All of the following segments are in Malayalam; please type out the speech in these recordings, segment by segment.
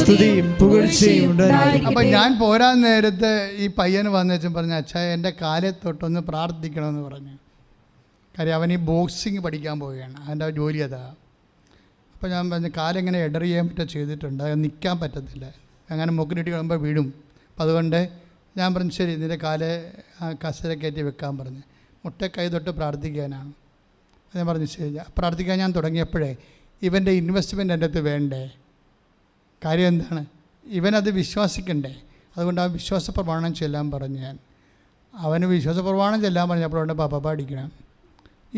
സ്തുതിയും പുകഴ്ചയും ഉണ്ടായിരിക്കട്ടെ. അപ്പം ഞാൻ പോരാൻ നേരത്ത് ഈ പയ്യന് വന്നേച്ചും പറഞ്ഞു, അച്ഛാ എൻ്റെ കാലെ തൊട്ടൊന്ന് പ്രാർത്ഥിക്കണമെന്ന് പറഞ്ഞു. കാര്യം അവൻ ഈ ബോക്സിങ് പഠിക്കാൻ പോവുകയാണ്, അവൻ്റെ ജോലി അതാ. അപ്പോൾ ഞാൻ പറഞ്ഞു, കാലെങ്ങനെ എഡർ ചെയ്യാൻ പറ്റുക ചെയ്തിട്ടുണ്ട്, അത് നിൽക്കാൻ പറ്റത്തില്ല, അങ്ങനെ മുക്കിനിട്ട് കിടമ്പോൾ വീഴും. അപ്പം അതുകൊണ്ട് ഞാൻ പറഞ്ഞു ശരി നിൻ്റെ കാല് കസര കയറ്റി വെക്കാൻ പറഞ്ഞു. മുട്ട കൈ തൊട്ട് പ്രാർത്ഥിക്കാനാണ്. ഞാൻ പറഞ്ഞു ശരി. പ്രാർത്ഥിക്കാൻ ഞാൻ തുടങ്ങിയപ്പോഴേ ഇവൻ്റെ ഇൻവെസ്റ്റ്മെൻറ്റ് എൻ്റെ അടുത്ത് വേണ്ടേ? കാര്യം എന്താണ്, ഇവനത് വിശ്വസിക്കണ്ടേ? അതുകൊണ്ട് ആ വിശ്വാസ പ്രമാണം ചെല്ലാൻ പറഞ്ഞു ഞാൻ. അവന് വിശ്വാസ പ്രമാണം ചെല്ലാൻ പറഞ്ഞപ്പോഴുണ്ട് പാപ്പ അടിക്കണം.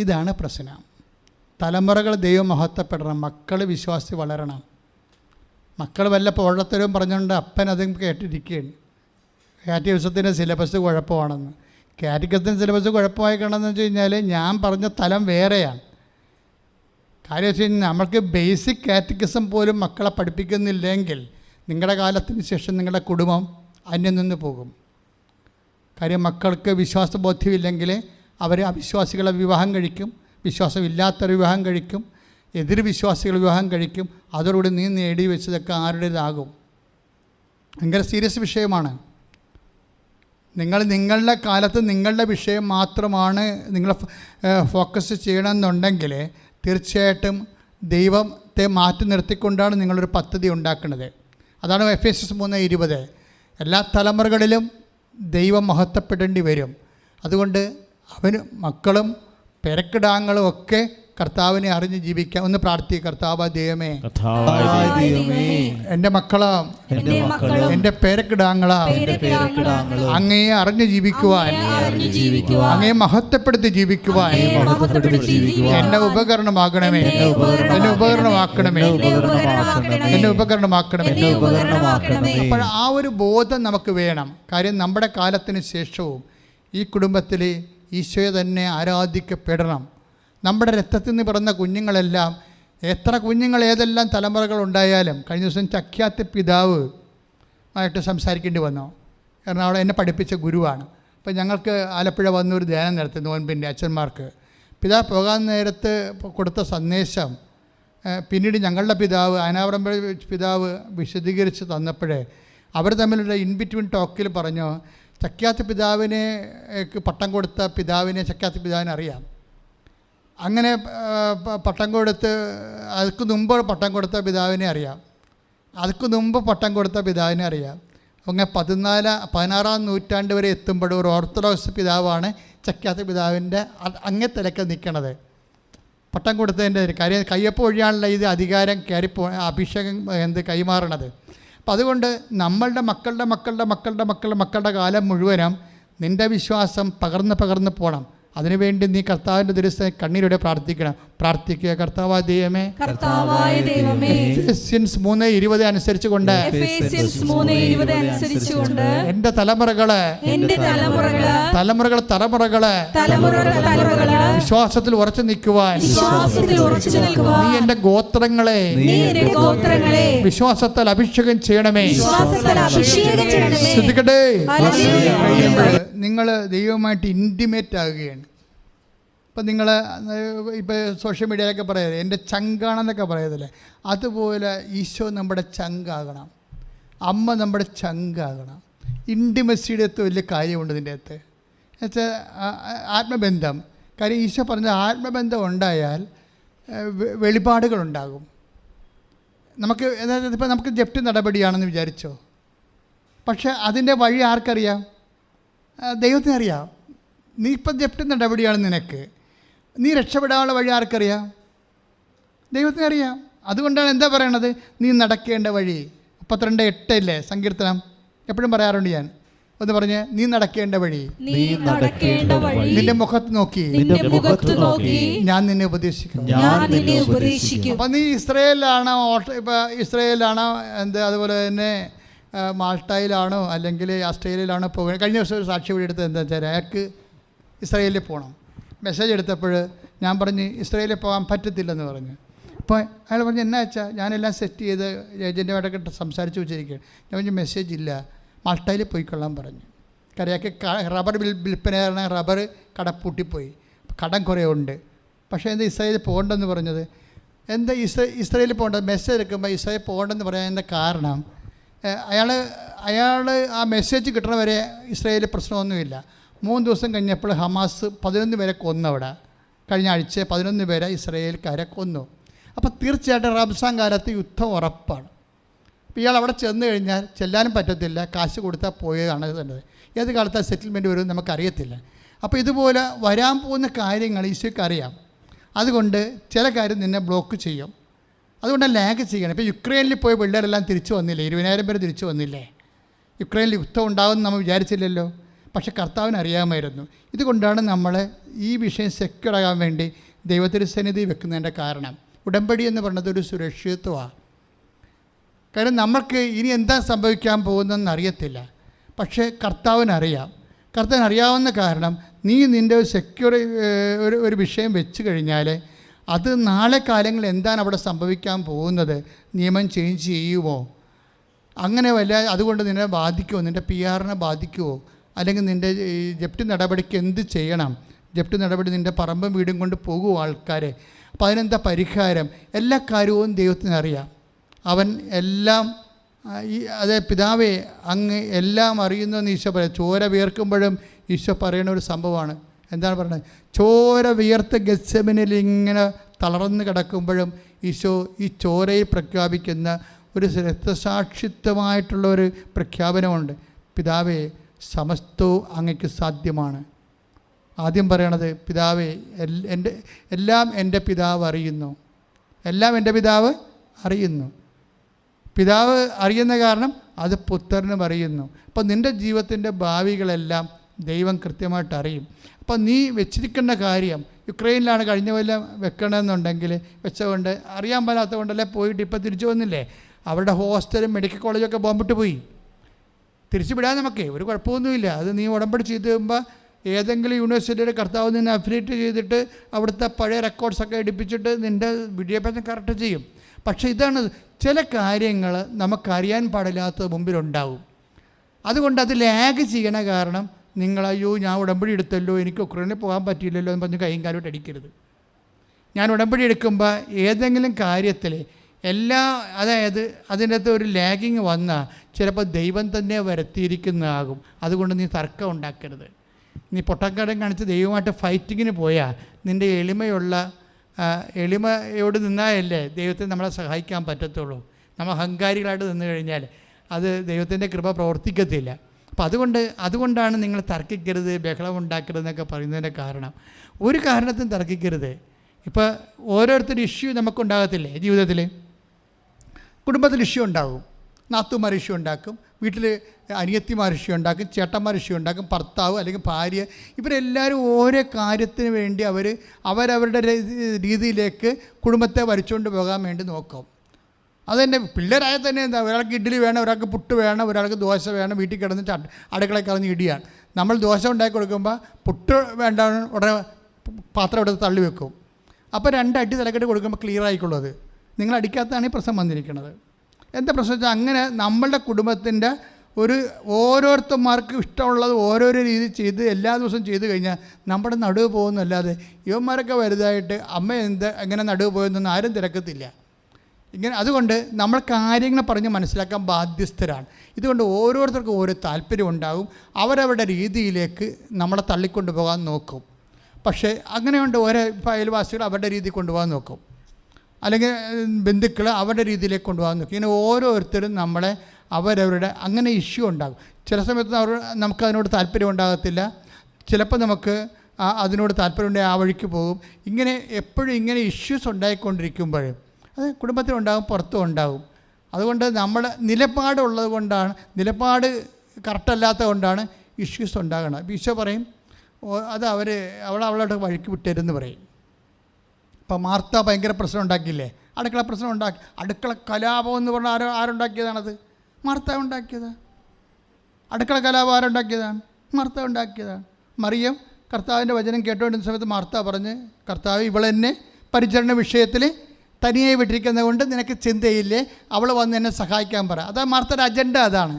ഇതാണ് പ്രശ്നം. തലമുറകൾ ദൈവം മഹത്വപ്പെടണം, മക്കൾ വിശ്വാസി വളരണം. മക്കൾ വല്ല പോഴത്തരവും പറഞ്ഞുകൊണ്ട് അപ്പൻ അതും കേട്ടിരിക്കുകയാണ്. കാറ്റഗറിസത്തിൻ്റെ സിലബസ് കുഴപ്പമാണെന്ന്. കാറ്റഗറിസത്തിൻ്റെ സിലബസ് കുഴപ്പമായി കാണുമെന്ന് വെച്ച് കഴിഞ്ഞാൽ ഞാൻ പറഞ്ഞ തലം വേറെയാണ്. കാര്യം വെച്ച് കഴിഞ്ഞാൽ നമ്മൾക്ക് ബേസിക് കാറ്റഗറിസം പോലും മക്കളെ പഠിപ്പിക്കുന്നില്ലെങ്കിൽ നിങ്ങളുടെ കാലത്തിന് ശേഷം നിങ്ങളുടെ കുടുംബം അന്യം നിന്ന് പോകും. കാര്യം മക്കൾക്ക് വിശ്വാസബോധ്യമില്ലെങ്കിൽ അവർ അവിശ്വാസികളെ വിവാഹം കഴിക്കും, വിശ്വാസമില്ലാത്തൊരു വിവാഹം കഴിക്കും, എതിർ വിശ്വാസികൾ വിവാഹം കഴിക്കും. അതോടുകൂടി നീ നേടി വെച്ചതൊക്കെ ആരുടേതാകും. ഭയങ്കര സീരിയസ് വിഷയമാണ്. നിങ്ങളുടെ കാലത്ത് നിങ്ങളുടെ വിഷയം മാത്രമാണ് നിങ്ങൾ ഫോക്കസ് ചെയ്യണമെന്നുണ്ടെങ്കിൽ തീർച്ചയായിട്ടും ദൈവത്തെ മാറ്റി നിർത്തിക്കൊണ്ടാണ് നിങ്ങളൊരു പദ്ധതി ഉണ്ടാക്കുന്നത്. അതാണ് എഫേസ്യസ് 3:20. എല്ലാ തലമുറകളിലും ദൈവം മഹത്വപ്പെടേണ്ടി വരും. അതുകൊണ്ട് അവന് മക്കളും പെരക്കിടാങ്ങളും ഒക്കെ കർത്താവിനെ അറിഞ്ഞ് ജീവിക്കാം. ഒന്ന് പ്രാർത്ഥിക്കുക. കർത്താവ് ദൈവമേ, എൻ്റെ മക്കളാ, എൻ്റെ പേരക്കിടാങ്ങളാ, അങ്ങയെ അറിഞ്ഞ് ജീവിക്കുവാൻ, അങ്ങയെ മഹത്വപ്പെടുത്തി ജീവിക്കുവാൻ എന്നെ ഉപകരണമാകണമേ, എന്നെ ഉപകരണമാക്കണമേ, എന്നെ ഉപകരണമാക്കണമേ. അപ്പോൾ ആ ഒരു ബോധം നമുക്ക് വേണം. കാര്യം നമ്മുടെ കാലത്തിന് ശേഷവും ഈ കുടുംബത്തിൽ ഈശോയെ തന്നെ ആരാധിക്കപ്പെടണം. നമ്മുടെ രക്തത്തിൽ നിന്ന് പിറന്ന കുഞ്ഞുങ്ങളെല്ലാം, എത്ര കുഞ്ഞുങ്ങൾ ഏതെല്ലാം തലമുറകളുണ്ടായാലും, കഴിഞ്ഞ ദിവസം ചക്യാത്തി പിതാവ് ആയിട്ട് സംസാരിക്കേണ്ടി വന്നു. എറണാകുളം എന്നെ പഠിപ്പിച്ച ഗുരുവാണ്. അപ്പോൾ ഞങ്ങൾക്ക് ആലപ്പുഴ വന്നൊരു ധ്യാനം നടത്തി നോൻപിൻ്റെ അച്ഛന്മാർക്ക്. പിതാവ് പോകാൻ നേരത്ത് കൊടുത്ത സന്ദേശം പിന്നീട് ഞങ്ങളുടെ പിതാവ് അനാവറമ്പ പിതാവ് വിശദീകരിച്ച് തന്നപ്പോഴേ അവർ തമ്മിലുള്ള ഇൻബിറ്റ്വീൻ ടോക്കിൽ പറഞ്ഞു, ചക്യാത്തി പിതാവിനെ പട്ടം കൊടുത്ത പിതാവിനെ ചക്യാത്തി പിതാവിനെ അറിയാം. അങ്ങനെ പട്ടം കൊടുത്ത് അതിക്ക് മുമ്പ് പട്ടം കൊടുത്ത പിതാവിനെ അറിയാം, അതിക്ക് മുമ്പ് പട്ടം കൊടുത്ത പിതാവിനെ അറിയാം. അങ്ങനെ 16-ാം നൂറ്റാണ്ട് വരെ എത്തുമ്പോൾ ഒരു ഓർത്തഡോക്സ് പിതാവാണ് ചക്യാത്തി പിതാവിൻ്റെ അങ്ങേ തലക്ക് നിൽക്കണത്. പട്ടം കൊടുത്തതിൻ്റെ കാര്യം കയ്യൊപ്പ് വഴിയാണല്ലോ ഇത് അധികാരം അഭിഷേകം കൈമാറണത്. അപ്പം അതുകൊണ്ട് നമ്മളുടെ മക്കളുടെ കാലം മുഴുവനും നിൻ്റെ വിശ്വാസം പകർന്ന് പോകണം. അതിനുവേണ്ടി നീ കർത്താവിൻ്റെ ദിവസം കണ്ണീരോടെ പ്രാർത്ഥിക്കുക. കർത്താവായ ദൈവമേ, എഫേസ്യൻസ് 3:20 അനുസരിച്ചുകൊണ്ട് എൻ്റെ തലമുറകള് വിശ്വാസത്തിൽ ഉറച്ചു നിൽക്കുവാൻ നീ എൻ്റെ ഗോത്രങ്ങളെ വിശ്വാസത്താൽ അഭിഷേകം ചെയ്യണമേ. ശ്രദ്ധിക്കട്ടെ, നിങ്ങൾ ദൈവമായിട്ട് ഇൻറ്റിമേറ്റ് ആകുകയാണ്. ഇപ്പം നിങ്ങൾ ഇപ്പോൾ സോഷ്യൽ മീഡിയയിലൊക്കെ പറയുന്നത് എൻ്റെ ചങ്കാണെന്നൊക്കെ പറയത്തില്ലേ, അതുപോലെ ഈശോ നമ്മുടെ ചങ്കാകണം, അമ്മ നമ്മുടെ ചങ്കാകണം. ഇൻറ്റിമസിയുടെ അകത്ത് വലിയ കാര്യമുണ്ട് ഇതിൻ്റെ അകത്ത്. എന്നുവെച്ചാൽ ആത്മബന്ധം. കാര്യം ഈശോ പറഞ്ഞ ആത്മബന്ധം ഉണ്ടായാൽ വെളിപാടുകളുണ്ടാകും. നമുക്ക് ഇപ്പം നമുക്ക് ജപ്തി നടപടിയാണെന്ന് വിചാരിച്ചോ, പക്ഷേ അതിൻ്റെ വഴി ആർക്കറിയാം? ദൈവത്തിന് അറിയാം. നീ ഇപ്പം ജപ്തി നടപടിയാണ് നിനക്ക്, നീ രക്ഷപ്പെടാനുള്ള വഴി ആർക്കറിയാം? ദൈവത്തിന് അറിയാം. അതുകൊണ്ടാണ് എന്താ പറയണത്, നീ നടക്കേണ്ട വഴി. 32:8 സങ്കീർത്തനം എപ്പോഴും പറയാറുണ്ട് ഞാൻ. ഒന്ന് പറഞ്ഞ്, നീ നടക്കേണ്ട വഴി നിന്റെ മുഖത്ത് നോക്കി ഞാൻ നിന്നെ ഉപദേശിക്കും. അപ്പം നീ ഇസ്രയേലിലാണോ, ഇസ്രയേലിലാണോ അതുപോലെ തന്നെ മാൾട്ടയിലാണോ അല്ലെങ്കിൽ ഓസ്ട്രേലിയയിലാണോ പോകുന്നത്? കഴിഞ്ഞ ദിവസം ഒരു സാക്ഷി വഴി എടുത്തത് എന്താ വെച്ചാൽ അയാൾക്ക് ഇസ്രയേലിൽ പോകണം. മെസ്സേജ് എടുത്തപ്പോൾ ഞാൻ പറഞ്ഞ് ഇസ്രയേലിൽ പോകാൻ പറ്റത്തില്ലെന്ന് പറഞ്ഞു. അപ്പോൾ അയാൾ പറഞ്ഞു എന്നാ വെച്ചാൽ ഞാനെല്ലാം സെറ്റ് ചെയ്ത് ഏജൻറ്റുമായിട്ടൊക്കെ സംസാരിച്ച് വെച്ചിരിക്കുകയാണ്. ഞാൻ പറഞ്ഞു മെസ്സേജ് ഇല്ല, മാൾട്ടയിൽ പോയിക്കൊള്ളാൻ പറഞ്ഞു. കരയാക്കി റബ്ബർ വിൽപ്പന റബ്ബർ കട പൂട്ടിപ്പോയി, കടം കുറേ ഉണ്ട്. പക്ഷേ എന്താ ഇസ്രയേലിൽ പോകണ്ടെന്ന് പറഞ്ഞത്? എന്താ ഇസ്രയേലിൽ പോകേണ്ടത്? മെസ്സേജ് എടുക്കുമ്പോൾ ഇസ്രയേൽ പോകണ്ടെന്ന് പറയാൻ എന്താ കാരണം? അയാൾ ആ മെസ്സേജ് കിട്ടണവരെ ഇസ്രായേലിൽ പ്രശ്നമൊന്നുമില്ല. 3 ദിവസം കഴിഞ്ഞപ്പോൾ ഹമാസ് 11 പേരെ കൊന്നവിടെ. കഴിഞ്ഞ ആഴ്ച 11 പേരെ ഇസ്രായേൽക്കാരെ കൊന്നു. അപ്പോൾ തീർച്ചയായിട്ടും റംസാൻ കാലത്ത് യുദ്ധം ഉറപ്പാണ്. അപ്പോൾ ഇയാൾ അവിടെ ചെന്ന് കഴിഞ്ഞാൽ ചെല്ലാനും പറ്റത്തില്ല, കാശ് കൊടുത്താൽ പോയതാണ് തന്നെ. ഏത് കാലത്താണ് സെറ്റിൽമെൻറ്റ് വരുമെന്ന് നമുക്കറിയത്തില്ല. അപ്പോൾ ഇതുപോലെ വരാൻ പോകുന്ന കാര്യങ്ങൾ ഈശോയ്ക്ക് അറിയാം. അതുകൊണ്ട് ചില കാര്യം നിന്നെ ബ്ലോക്ക് ചെയ്യും. അതുകൊണ്ട് ലാഗ് ചെയ്യണം. ഇപ്പോൾ യുക്രൈനിൽ പോയ പിള്ളേരെല്ലാം തിരിച്ചു വന്നില്ലേ? 20,000 പേര് തിരിച്ചു വന്നില്ലേ? യുക്രൈനിൽ യുദ്ധം ഉണ്ടാകുമെന്ന് നമ്മൾ വിചാരിച്ചില്ലല്ലോ. പക്ഷേ കർത്താവിന് അറിയാമായിരുന്നു. ഇതുകൊണ്ടാണ് നമ്മൾ ഈ വിഷയം സെക്യൂറാകാൻ വേണ്ടി ദൈവത്തിരുസന്നിധി വെക്കുന്നതിൻ്റെ കാരണം. ഉടമ്പടി എന്ന് പറയുന്നത് ഒരു സുരക്ഷിതത്വമാണ്. കാരണം നമ്മൾക്ക് ഇനി എന്താ സംഭവിക്കാൻ പോകുന്നതെന്ന് അറിയത്തില്ല. പക്ഷേ കർത്താവിനറിയാം. കർത്താവിനറിയാവുന്ന കാരണം നീ നിൻ്റെ സെക്യൂർ ഒരു വിഷയം വെച്ച് കഴിഞ്ഞാൽ അത് നാളെ കാലങ്ങളിൽ എന്താണ് അവിടെ സംഭവിക്കാൻ പോകുന്നത്, നിയമം ചേഞ്ച് ചെയ്യുമോ, അങ്ങനെ വല്ല അതുകൊണ്ട് നിന്നെ ബാധിക്കുമോ, നിൻ്റെ PR-നെ ബാധിക്കുമോ, അല്ലെങ്കിൽ നിൻ്റെ ഈ ജപ്തി നടപടിക്ക് എന്ത് ചെയ്യണം, ജപ്തി നടപടി നിൻ്റെ പറമ്പും വീടും കൊണ്ട് പോകുമോ ആൾക്കാരെ, അപ്പോൾ അതിനെന്താ പരിഹാരം, എല്ലാ കാര്യവും ദൈവത്തിന് അറിയാം. അവൻ എല്ലാം അതേ പിതാവേ അങ്ങ് എല്ലാം അറിയുന്നുവെന്ന് ഈശോ പറയും. ചോര വിയർക്കുമ്പോഴും ഈശോ പറയുന്ന ഒരു സംഭവമാണ്. എന്താണ് പറയുന്നത്? ചോര വിയർത്ത് ഗെത്സെമനിൽ ഇങ്ങനെ തളർന്ന് കിടക്കുമ്പോഴും ഈശോ ഈ ചോരയിൽ പ്രഖ്യാപിക്കുന്ന ഒരു രക്തസാക്ഷിത്വമായിട്ടുള്ള ഒരു പ്രഖ്യാപനമുണ്ട്. പിതാവേ സമസ്തവും അങ്ങയ്ക്ക് സാധ്യമാണ്. ആദ്യം പറയണത് പിതാവേ എല്ലാം എൻ്റെ പിതാവ് അറിയുന്നു, എല്ലാം എൻ്റെ പിതാവ് അറിയുന്നു. പിതാവ് അറിയുന്ന കാരണം അത് പുത്രനും അറിയുന്നു. അപ്പോൾ നിൻ്റെ ജീവിതത്തിൻ്റെ ഭാവികളെല്ലാം ദൈവം കൃത്യമായിട്ട് അറിയും. അപ്പോൾ നീ വെച്ചിരിക്കേണ്ട കാര്യം യുക്രൈനിലാണ് കഴിഞ്ഞ കൊല്ലം വെക്കണമെന്നുണ്ടെങ്കിൽ വെച്ചതുകൊണ്ട് അറിയാൻ പാടാത്തത് കൊണ്ടല്ലേ പോയിട്ട് ഇപ്പോൾ തിരിച്ചു വന്നില്ലേ. അവരുടെ ഹോസ്റ്റലും മെഡിക്കൽ കോളേജൊക്കെ ബോംബിട്ട് പോയി. തിരിച്ചു വിടാൻ നമുക്ക് ഒരു കുഴപ്പമൊന്നുമില്ല. അത് നീ ഉടമ്പടി ചെയ്ത് കഴിയുമ്പോൾ ഏതെങ്കിലും യൂണിവേഴ്സിറ്റിയുടെ കർത്താവ് നിന്നെ അഫിലിയേറ്റ് ചെയ്തിട്ട് അവിടുത്തെ പഴയ റെക്കോർഡ്സൊക്കെ എടുപ്പിച്ചിട്ട് നിൻ്റെ വിദ്യാഭ്യാസം കറക്റ്റ് ചെയ്യും. പക്ഷേ ഇതാണ്, ചില കാര്യങ്ങൾ നമുക്കറിയാൻ പാടില്ലാത്തത് മുമ്പിലുണ്ടാവും. അതുകൊണ്ട് അത് ലാഗ് ചെയ്യണ കാരണം നിങ്ങൾ അയ്യോ ഞാൻ ഉടമ്പടി എടുത്തല്ലോ, എനിക്ക് ഉക്രൈനിൽ പോകാൻ പറ്റിയില്ലല്ലോ എന്ന് പറഞ്ഞ് കൈയും കാലോട്ട് അടിക്കരുത്. ഞാൻ ഉടമ്പടി എടുക്കുമ്പോൾ ഏതെങ്കിലും കാര്യത്തിൽ അതായത് അതിൻ്റെ അകത്ത് ഒരു ലാഗിങ് വന്നാൽ ചിലപ്പോൾ ദൈവം തന്നെ വരുത്തിയിരിക്കുന്നതാകും. അതുകൊണ്ട് നീ തർക്കം ഉണ്ടാക്കരുത്. നീ പൊട്ടക്കടം കാണിച്ച് ദൈവമായിട്ട് ഫൈറ്റിങ്ങിന് പോയാൽ നിൻ്റെ എളിമയോട് നിന്നാലല്ലേ ദൈവത്തെ നമ്മളെ സഹായിക്കാൻ പറ്റത്തുള്ളൂ. നമ്മൾ അഹങ്കാരികളായിട്ട് നിന്ന് കഴിഞ്ഞാൽ അത് ദൈവത്തിൻ്റെ കൃപ പ്രവർത്തിക്കത്തില്ല. അപ്പോൾ അതുകൊണ്ടാണ് നിങ്ങൾ തർക്കിക്കരുത്, ബഹളം ഉണ്ടാക്കരുത് എന്നൊക്കെ പറയുന്നതിൻ്റെ കാരണം. ഒരു കാരണത്തിനും തർക്കിക്കരുത്. ഇപ്പോൾ ഓരോരുത്തരും ഇഷ്യൂ നമുക്കുണ്ടാകത്തില്ലേ ജീവിതത്തിൽ? കുടുംബത്തിൽ ഇഷ്യൂ ഉണ്ടാകും, നാത്തുമാർ ഇഷ്യൂ ഉണ്ടാക്കും, വീട്ടിൽ അനിയത്തിമാർ ഇഷ്യൂ ഉണ്ടാക്കും, ചേട്ടന്മാർ ഇഷ്യൂ ഉണ്ടാക്കും, ഭർത്താവ് അല്ലെങ്കിൽ ഭാര്യ, ഇവരെല്ലാവരും ഓരോ കാര്യത്തിന് വേണ്ടി അവരവരുടെ രീതിയിലേക്ക് കുടുംബത്തെ വരച്ചുകൊണ്ട് പോകാൻ വേണ്ടി നോക്കും. അതുതന്നെ പിള്ളേരായാൽ തന്നെ എന്താ, ഒരാൾക്ക് ഇഡ്ഡലി വേണം, ഒരാൾക്ക് പുട്ട് വേണം, ഒരാൾക്ക് ദോശ വേണം, വീട്ടിൽ കിടന്നിട്ട് അടുക്കളയിൽ കളഞ്ഞ് ഇടിയാണ്. നമ്മൾ ദോശ ഉണ്ടാക്കി കൊടുക്കുമ്പോൾ പുട്ട് വേണ്ട ഉടനെ പാത്രം എടുത്ത് തള്ളി വെക്കും. അപ്പോൾ 2 അടി തലക്കെട്ട് കൊടുക്കുമ്പോൾ ക്ലിയർ ആയിക്കൊള്ളത്. നിങ്ങൾ അടിക്കാത്തതാണ് ഈ പ്രശ്നം വന്നിരിക്കുന്നത്. എന്താ പ്രശ്നം വെച്ചാൽ അങ്ങനെ നമ്മളുടെ കുടുംബത്തിൻ്റെ ഓരോരുത്തന്മാർക്ക് ഇഷ്ടമുള്ളത് ഓരോരോ രീതി ചെയ്ത് എല്ലാ ദിവസവും ചെയ്ത് കഴിഞ്ഞാൽ നമ്മുടെ നടുവ് പോകുന്നല്ലാതെ ഇവന്മാരൊക്കെ വലുതായിട്ട് അമ്മ എങ്ങനെ നടുവ് പോയെന്നൊന്നും ആരും തിരക്കത്തില്ല. അതുകൊണ്ട് നമ്മൾ കാര്യങ്ങൾ പറഞ്ഞ് മനസ്സിലാക്കാൻ ബാധ്യസ്ഥരാണ്. ഇതുകൊണ്ട് ഓരോരുത്തർക്കും ഓരോ താല്പര്യം ഉണ്ടാകും. അവരവരുടെ രീതിയിലേക്ക് നമ്മളെ തള്ളിക്കൊണ്ടു പോകാൻ നോക്കും. പക്ഷേ അങ്ങനെയുണ്ട് ഓരോ അയൽവാസികൾ അവരുടെ രീതിയിൽ കൊണ്ടുപോകാൻ നോക്കും, അല്ലെങ്കിൽ ബന്ധുക്കൾ അവരുടെ രീതിയിലേക്ക് കൊണ്ടുപോകാൻ നോക്കും. ഇങ്ങനെ ഓരോരുത്തരും നമ്മളെ അവരവരുടെ അങ്ങനെ ഇഷ്യൂ ഉണ്ടാകും. ചില സമയത്ത് നമുക്കതിനോട് താല്പര്യം ഉണ്ടാകത്തില്ല, ചിലപ്പോൾ നമുക്ക് അതിനോട് താല്പര്യമുണ്ടെങ്കിൽ ആ വഴിക്ക് പോകും. ഇങ്ങനെ എപ്പോഴും ഇങ്ങനെ ഇഷ്യൂസ് ഉണ്ടായിക്കൊണ്ടിരിക്കുമ്പോൾ അത് കുടുംബത്തിലുണ്ടാകും, പുറത്തും ഉണ്ടാകും. അതുകൊണ്ട് നമ്മുടെ നിലപാടുള്ളത് കൊണ്ടാണ്, നിലപാട് കറക്റ്റല്ലാത്തത് കൊണ്ടാണ് ഇഷ്യൂസ് ഉണ്ടാകുന്നത്. ഈശോ പറയും അത് അവളോട് വഴിക്ക് വിട്ടരുന്ന് പറയും. ഇപ്പോൾ മാർത്ത ഭയങ്കര പ്രശ്നം ഉണ്ടാക്കിയില്ലേ, അടുക്കള പ്രശ്നം ഉണ്ടാക്കി. അടുക്കള കലാപം എന്ന് പറഞ്ഞാൽ ആരുണ്ടാക്കിയതാണത്? മാർത്ത ഉണ്ടാക്കിയതാണ്. അടുക്കള കലാപം ആരുണ്ടാക്കിയതാണ്? മാർത്ത ഉണ്ടാക്കിയതാണ്. മറിയം കർത്താവിൻ്റെ വചനം കേട്ടുകൊണ്ടിരുന്ന സമയത്ത് മാർത്ത പറഞ്ഞ്, കർത്താവ് ഇവളെന്നെ പരിചരണ വിഷയത്തിൽ തനിയെ വിട്ടിരിക്കുന്നത് കൊണ്ട് നിനക്ക് ചിന്തയില്ലേ, അവൾ വന്ന് എന്നെ സഹായിക്കാൻ പറ. അതാ മാർത്തയുടെ അജണ്ട. അതാണ്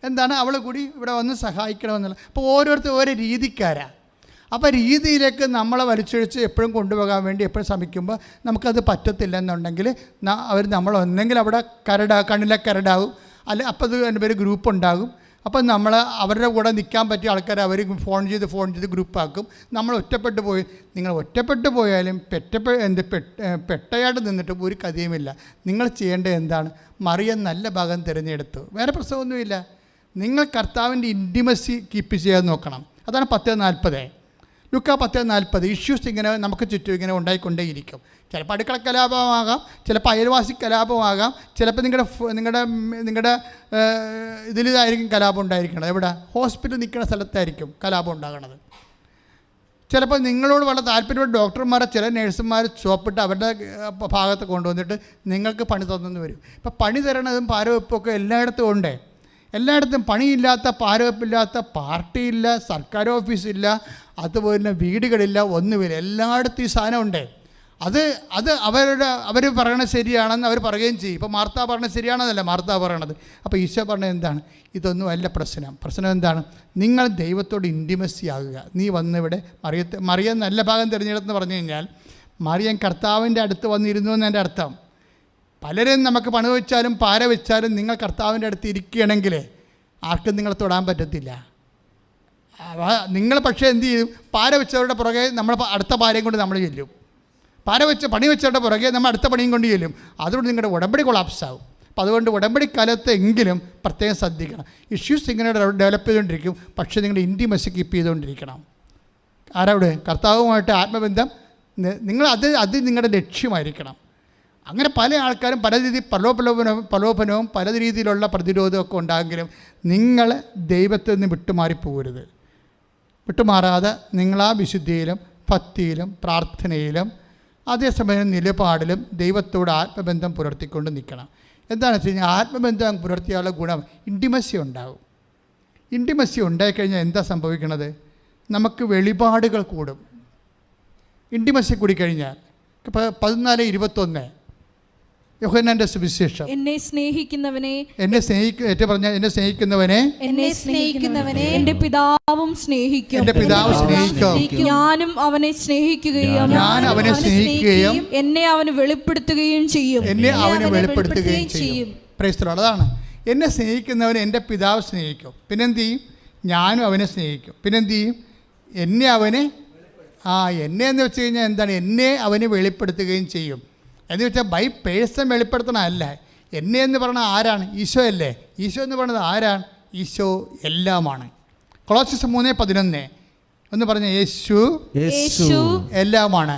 എന്താണ്, അവൾ കൂടി ഇവിടെ വന്ന് സഹായിക്കണമെന്നുള്ള. അപ്പോൾ ഓരോരുത്തർ ഓരോ രീതിക്കാരാണ്. അപ്പോൾ രീതിയിലേക്ക് നമ്മളെ വലിച്ചൊഴിച്ച് എപ്പോഴും കൊണ്ടുപോകാൻ വേണ്ടി എപ്പോഴും ശ്രമിക്കുമ്പോൾ നമുക്കത് പറ്റത്തില്ല എന്നുണ്ടെങ്കിൽ അവർ നമ്മളൊന്നെങ്കിൽ അവിടെ കണ്ണിലെ കരടാവും, അല്ലെ അപ്പോൾ അത് എൻ്റെ പേര് ഗ്രൂപ്പ് ഉണ്ടാകും. അപ്പം നമ്മൾ അവരുടെ കൂടെ നിൽക്കാൻ പറ്റിയ ആൾക്കാരെ അവർ ഫോൺ ചെയ്ത് ഗ്രൂപ്പാക്കും. നമ്മൾ ഒറ്റപ്പെട്ടു പോയി, നിങ്ങൾ ഒറ്റപ്പെട്ടു പോയാലും പെട്ടയായിട്ട് നിന്നിട്ട് ഒരു കഥയുമില്ല. നിങ്ങൾ ചെയ്യേണ്ടത് എന്താണ്? മറിയം നല്ല ഭാഗം തിരഞ്ഞെടുത്തു, വേറെ പ്രശ്നമൊന്നുമില്ല. നിങ്ങൾ കർത്താവിൻ്റെ ഇൻറ്റിമസി കീപ്പ് ചെയ്യാൻ നോക്കണം. അതാണ് 10:40. ലുക്കാ 10:40. ഇഷ്യൂസ് ഇങ്ങനെ നമുക്ക് ചുറ്റും ഇങ്ങനെ ഉണ്ടായിക്കൊണ്ടേയിരിക്കും. ചിലപ്പോൾ അടുക്കള കലാപമാകാം, ചിലപ്പോൾ അയൽവാസി കലാപമാകാം, ചിലപ്പോൾ നിങ്ങളുടെ ഇതിലായിരിക്കും കലാപം ഉണ്ടായിരിക്കണം. എവിടെ? ഹോസ്പിറ്റൽ നിൽക്കുന്ന സ്ഥലത്തായിരിക്കും കലാപം ഉണ്ടാകണത്. ചിലപ്പോൾ നിങ്ങളോട് വളരെ താല്പര്യമുള്ള ഡോക്ടർമാരെ ചില നേഴ്സുമാർ ചോപ്പിട്ട് അവരുടെ ഭാഗത്ത് കൊണ്ടുവന്നിട്ട് നിങ്ങൾക്ക് പണി തന്നെന്ന് വരും. ഇപ്പം പണി തരണതും പാരവെപ്പൊക്കെ എല്ലായിടത്തും ഉണ്ട്. എല്ലായിടത്തും പണിയില്ലാത്ത, പാരവെപ്പില്ലാത്ത പാർട്ടിയില്ല, സർക്കാർ ഓഫീസില്ല, അതുപോലെ വീടുകളില്ല, ഒന്നുമില്ല. എല്ലായിടത്തും ഈ സാധനമുണ്ട്. അത് അവർ പറയണത് ശരിയാണെന്ന് അവർ പറയുകയും ചെയ്യും. ഇപ്പോൾ മാർത്ത പറഞ്ഞത് ശരിയാണെന്നല്ല മാർത്ത പറയണത്. അപ്പോൾ ഈശോ പറഞ്ഞത് എന്താണ്? ഇതൊന്നും അല്ല പ്രശ്നം എന്താണ്? നിങ്ങൾ ദൈവത്തോട് ഇൻറ്റിമസി ആകുക. നീ വന്നിവിടെ മറിയം നല്ല ഭാഗം തിരഞ്ഞെടുത്തെന്ന് പറഞ്ഞു കഴിഞ്ഞാൽ മറിയം കർത്താവിൻ്റെ അടുത്ത് വന്നിരുന്നു എന്നതിൻ്റെ അർത്ഥം. പലരും നമുക്ക് പണി വെച്ചാലും പാര വെച്ചാലും നിങ്ങൾ കർത്താവിൻ്റെ അടുത്ത് ഇരിക്കുകയാണെങ്കിൽ ആർക്കും നിങ്ങളെ തൊടാൻ പറ്റത്തില്ല. നിങ്ങൾ പക്ഷേ എന്ത് ചെയ്യും? പാര വെച്ചവരുടെ പുറകെ നമ്മൾ അടുത്ത പാരയും കൊണ്ട് നമ്മൾ ചെല്ലും. പണി വെച്ചവരുടെ പുറകെ നമ്മൾ അടുത്ത പണിയും കൊണ്ട് ചെല്ലും. അതുകൊണ്ട് നിങ്ങളുടെ ഉടമ്പടി കൊളാപ്സ് ആവും. അപ്പോൾ അതുകൊണ്ട് ഉടമ്പടി കാലത്തെങ്കിലും പ്രത്യേകം ശ്രദ്ധിക്കണം. ഇഷ്യൂസ് ഇങ്ങനെ ഡെവലപ്പ് ചെയ്തുകൊണ്ടിരിക്കും, പക്ഷേ നിങ്ങളുടെ ഇൻറ്റിമസി കീപ്പ് ചെയ്തുകൊണ്ടിരിക്കണം. ആരവിടെ? കർത്താവുമായിട്ട് ആത്മബന്ധം. അത് നിങ്ങളുടെ ലക്ഷ്യമായിരിക്കണം. അങ്ങനെ പല ആൾക്കാരും പല രീതിയിൽ പ്രലോഭനവും പല രീതിയിലുള്ള പ്രതിരോധമൊക്കെ ഉണ്ടാകുമെങ്കിലും നിങ്ങൾ ദൈവത്തിൽ നിന്ന് വിട്ടുമാറാതെ നിങ്ങളാ വിശുദ്ധിയിലും ഭക്തിയിലും പ്രാർത്ഥനയിലും അതേസമയം നിലപാടിലും ദൈവത്തോട് ആത്മബന്ധം പുലർത്തിക്കൊണ്ട് നിൽക്കണം. എന്താണെന്ന് വെച്ച് കഴിഞ്ഞാൽ ആത്മബന്ധം പുലർത്തിയാലുള്ള ഗുണം ഇൻറ്റിമസി ഉണ്ടാകും. ഇൻറ്റിമസി ഉണ്ടായിക്കഴിഞ്ഞാൽ എന്താ സംഭവിക്കണത്? നമുക്ക് വെളിപാടുകൾ കൂടും. ഇൻറ്റിമസി കൂടിക്കഴിഞ്ഞാൽ 14:21 യോഹന്നാന്റെ സുവിശേഷം. എന്നെ സ്നേഹിക്കുന്നവനെ എന്റെ പിതാവും സ്നേഹിക്കും. ഞാനും അവനെ സ്നേഹിക്കുകയും എന്നെ അവന് വെളിപ്പെടുത്തുകയും ചെയ്യും. Praise the Lord. അതാണ്, എന്നെ സ്നേഹിക്കുന്നവനെ എൻ്റെ പിതാവ് സ്നേഹിക്കും. പിന്നെന്ത് ചെയ്യും? ഞാനും അവനെ സ്നേഹിക്കും. പിന്നെന്ത് ചെയ്യും? എന്നെ എന്ന് വെച്ച് കഴിഞ്ഞാൽ എന്താണ്? എന്നെ അവന് വെളിപ്പെടുത്തുകയും ചെയ്യും. എന്ന് വെച്ചാൽ ബൈ പേഴ്സൺ വെളിപ്പെടുത്തണമല്ല. എന്നെ എന്ന് പറഞ്ഞാൽ ആരാണ്? ഈശോ അല്ലേ. ഈശോ എന്ന് പറയുന്നത് ആരാണ്? ഈശോ എല്ലാമാണ്. കൊളോസ്യസ് 3:11 എന്ന് പറഞ്ഞ യേശു എല്ലാമാണ്.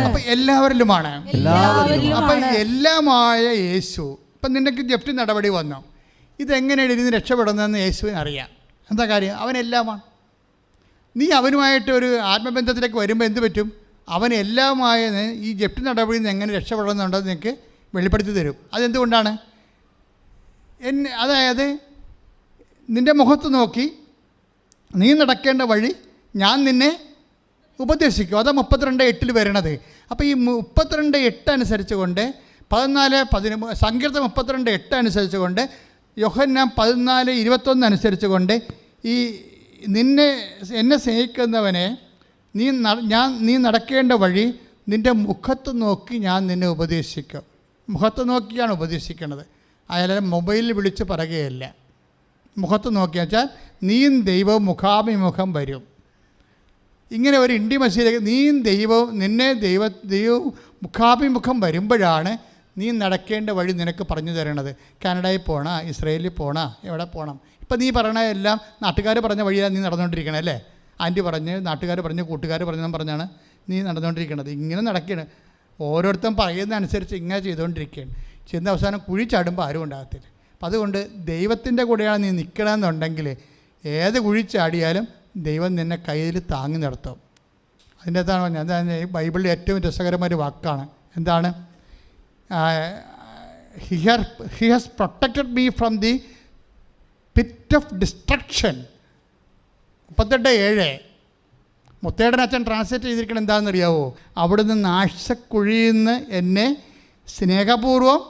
അപ്പം എല്ലാവരിലുമാണ്. അപ്പം എല്ലാമായ യേശു. ഇപ്പം നിനക്ക് ജപ്തി നടപടി വന്നു, ഇതെങ്ങനെയാണ് ഇതിന് രക്ഷപ്പെടുന്നതെന്ന് യേശുവിന് അറിയാം. എന്താ കാര്യം? അവനെല്ലാമാണ്. നീ അവനുമായിട്ട് ഒരു ആത്മബന്ധത്തിലേക്ക് വരുമ്പോൾ എന്ത് പറ്റും? അവനെല്ലാമായ ഈ ജപ്തി നടപടിയിൽ നിന്ന് എങ്ങനെ രക്ഷപ്പെടുന്നുണ്ടെന്ന് നിനക്ക് വെളിപ്പെടുത്തി തരും. അതെന്തുകൊണ്ടാണ്? അതായത് നിൻ്റെ മുഖത്ത് നോക്കി നീ നടക്കേണ്ട വഴി ഞാൻ നിന്നെ ഉപദേശിക്കും. അതാ 32:8 വരണത്. അപ്പോൾ ഈ 32:8 അനുസരിച്ച് കൊണ്ട് 14:13 സങ്കീർത്തനം 32:8 അനുസരിച്ച് കൊണ്ട് യോഹന്നാൻ 14:21 അനുസരിച്ച് കൊണ്ട് ഈ എന്നെ സ്നേഹിക്കുന്നവനെ നീ നടക്കേണ്ട വഴി നിൻ്റെ മുഖത്ത് നോക്കി ഞാൻ നിന്നെ ഉപദേശിക്കും. മുഖത്ത് നോക്കിയാണ് ഉപദേശിക്കുന്നത്. അയാളെ മൊബൈലിൽ വിളിച്ച് പറയുകയല്ല. മുഖത്ത് നോക്കി വെച്ചാൽ നീയും ദൈവവും മുഖാഭിമുഖം വരും. ഇങ്ങനെ ഒരു ഇൻറ്റിമസിയിലേക്ക് നീയും ദൈവവും ദൈവവും മുഖാഭിമുഖം വരുമ്പോഴാണ് നീ നടക്കേണ്ട വഴി നിനക്ക് പറഞ്ഞു തരണത്. കാനഡയിൽ പോകണം, ഇസ്രയേലിൽ പോകണം, എവിടെ പോകണം. ഇപ്പം നീ പറയണ എല്ലാം നാട്ടുകാർ പറഞ്ഞ വഴിയാണ് നീ നടന്നുകൊണ്ടിരിക്കണേ അല്ലേ. ആൻറ്റി പറഞ്ഞ്, നാട്ടുകാർ പറഞ്ഞ്, കൂട്ടുകാർ പറഞ്ഞാണ് നീ നടന്നുകൊണ്ടിരിക്കണത്. ഇങ്ങനെ നടക്കുകയാണ്. ഓരോരുത്തരും പറയുന്നതനുസരിച്ച് ഇങ്ങനെ ചെയ്തുകൊണ്ടിരിക്കുകയാണ്. ചെന്ന അവസാനം കുഴി ചാടുമ്പോൾ ആരും ഉണ്ടാകത്തില്ല. അപ്പം അതുകൊണ്ട് ദൈവത്തിൻ്റെ കൂടെയാണ് നീ നിൽക്കണമെന്നുണ്ടെങ്കിൽ ഏത് കുഴി ചാടിയാലും ദൈവം നിന്നെ കയ്യിൽ താങ്ങി നിർത്തും. അതിൻ്റെ അകത്താണ് പറഞ്ഞത്. എന്താണ് ബൈബിളിൽ ഏറ്റവും രസകരമായൊരു വാക്കാണ്. എന്താണ്? He has protected me from the pit of destruction. 38:7 Muthedan അച്ഛൻ ട്രാൻസ്ലേറ്റ് ചെയ്തിരിക്കണം. എന്താണെന്നറിയാവോ? അവിടുന്ന് നാശക്കുഴിയിൽ നിന്ന് എന്നെ സ്നേഹപൂർവ്വം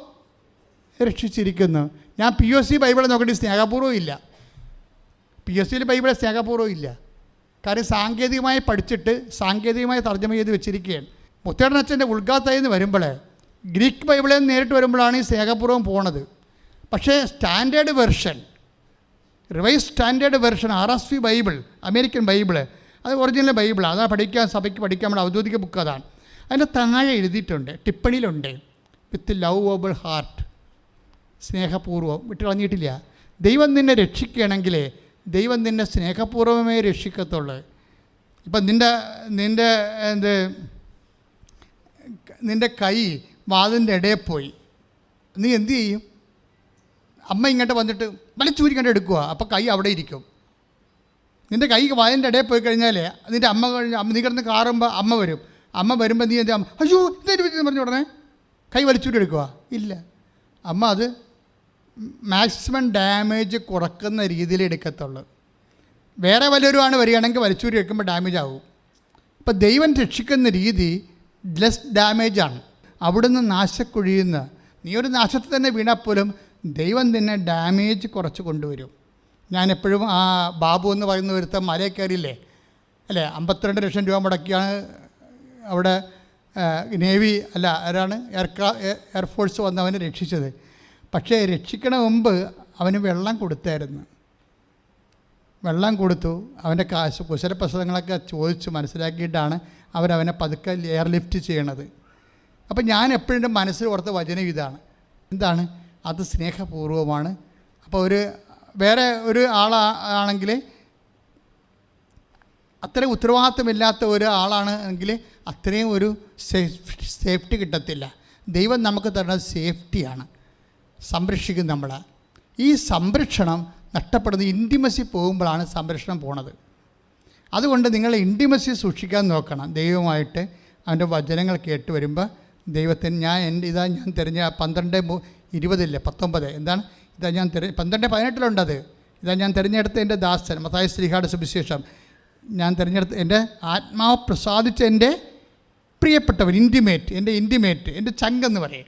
രക്ഷിച്ചിരിക്കുന്നു. ഞാൻ POC ബൈബിൾ നോക്കിയിട്ട് സ്നേഹപൂർവ്വം ഇല്ല. POCയിൽ ബൈബിളിൽ സ്നേഹപൂർവ്വം ഇല്ല. കാര്യം സാങ്കേതികമായി പഠിച്ചിട്ട് സാങ്കേതികമായി തർജ്ജമ ചെയ്ത് വെച്ചിരിക്കുകയാണ്. മുത്തേടൻ അച്ഛൻ്റെ ഉൾഗാത്തായി നിന്ന് വരുമ്പോൾ ഗ്രീക്ക് ബൈബിളിൽ നിന്ന് നേരിട്ട് വരുമ്പോഴാണ് ഈ സ്നേഹപൂർവ്വം പോണത്. പക്ഷേ standard version, revise standard version RSV Bible, American Bible, അത് ഒറിജിനൽ ബൈബിളാണ്. അതാണ് പഠിക്കാൻ, സഭയ്ക്ക് പഠിക്കാൻ നമ്മുടെ ഔദ്യോഗിക ബുക്ക് അതാണ്. അതിൻ്റെ താഴെ എഴുതിയിട്ടുണ്ട്, ടിപ്പണിയിലുണ്ട്, വിത്ത് ലവബിൾ ഹാർട്ട്, സ്നേഹപൂർവ്വം. വിട്ട് കളഞ്ഞിട്ടില്ല. ദൈവം നിന്നെ രക്ഷിക്കുകയാണെങ്കിൽ ദൈവം നിന്നെ സ്നേഹപൂർവ്വമേ രക്ഷിക്കത്തുള്ളൂ. ഇപ്പം നിൻ്റെ കൈ വാതിൻ്റെ ഇടയിൽ പോയി, നീ എന്തു ചെയ്യും? അമ്മ ഇങ്ങോട്ട് വന്നിട്ട് വലിച്ചൂരിക്കണ്ട് എടുക്കുക, അപ്പോൾ കൈ അവിടെ ഇരിക്കും. നിൻ്റെ കൈ വാതിൻ്റെ ഇടയിൽ പോയി കഴിഞ്ഞാൽ നിൻ്റെ നീ കിടന്ന് കാറുമ്പോൾ അമ്മ വരും. അമ്മ വരുമ്പോൾ നീ എൻ്റെ അയ്യോ ഇതെന്ന് പറഞ്ഞു ഉടനെ കൈ വലിച്ചൂരി എടുക്കുക? ഇല്ല. അമ്മ അത് മാക്സിമം ഡാമേജ് കുറക്കുന്ന രീതിയിൽ എടുക്കത്തുള്ളൂ. വേറെ വല്ലവരുമാണ് വരികയാണെങ്കിൽ വലിച്ചൂരി എടുക്കുമ്പോൾ ഡാമേജ് ആവും. അപ്പോൾ ദൈവം രക്ഷിക്കുന്ന രീതി ലെസ് ഡാമേജാണ്. അവിടുന്ന് നാശക്കുഴിയുന്ന നീ ഒരു നാശത്തിൽ തന്നെ വീണാൽ പോലും ദൈവം തന്നെ ഡാമേജ് കുറച്ച് കൊണ്ടുവരും. ഞാനെപ്പോഴും ആ ബാബു എന്ന് പറയുന്ന ഒരുത്തൻ മലയിൽ കയറിയില്ലേ അല്ലേ, 52 ലക്ഷം രൂപ മുടക്കിയാണ് അവിടെ നേവി അല്ല ആരാണ് എയർഫോഴ്സ് വന്ന് അവനെ രക്ഷിച്ചത്. പക്ഷേ രക്ഷിക്കണ മുമ്പ് അവന് വെള്ളം കൊടുത്തായിരുന്നു. വെള്ളം കൊടുത്തു, അവൻ്റെ കുശലപ്രസവങ്ങളൊക്കെ ചോദിച്ചു മനസ്സിലാക്കിയിട്ടാണ് അവരവനെ പതുക്കെ എയർ ലിഫ്റ്റ് ചെയ്യണത്. അപ്പം ഞാൻ എപ്പോഴും എൻ്റെ മനസ്സിൽ ഓർത്ത വചനം ഇതാണ്. എന്താണ് അത്? സ്നേഹപൂർവ്വമാണ്. അപ്പോൾ വേറെ ഒരു ആളാണെങ്കിൽ, അത്രയും ഉത്തരവാദിത്തമില്ലാത്ത ഒരാളാണ് എങ്കിൽ അത്രയും ഒരു സേഫ്റ്റി കിട്ടത്തില്ല. ദൈവം നമുക്ക് തരുന്നത് സേഫ്റ്റിയാണ്, സംരക്ഷിക്കും നമ്മളെ. ഈ സംരക്ഷണം നഷ്ടപ്പെടുന്ന ഇൻറ്റിമസി പോകുമ്പോഴാണ് സംരക്ഷണം പോണത്. അതുകൊണ്ട് നിങ്ങൾ ഇൻറ്റിമസി സൂക്ഷിക്കാൻ നോക്കണം ദൈവമായിട്ട്. അവൻ്റെ വചനങ്ങൾ കേട്ട് വരുമ്പോൾ ദൈവത്തിന് ഞാൻ തിരഞ്ഞ 12:20 എന്താണ് ഇതാ ഞാൻ 12:18 ഇതാ ഞാൻ തിരഞ്ഞെടുത്ത എൻ്റെ ദാസൻ, മത്തായി ശ്ലീഹായുടെ സുവിശേഷം, ഞാൻ തിരഞ്ഞെടുത്ത എൻ്റെ ആത്മാവ് പ്രസാദിച്ച എൻ്റെ പ്രിയപ്പെട്ടവൻ, ഇൻറ്റിമേറ്റ് എൻ്റെ ചങ്കെന്ന് പറയും.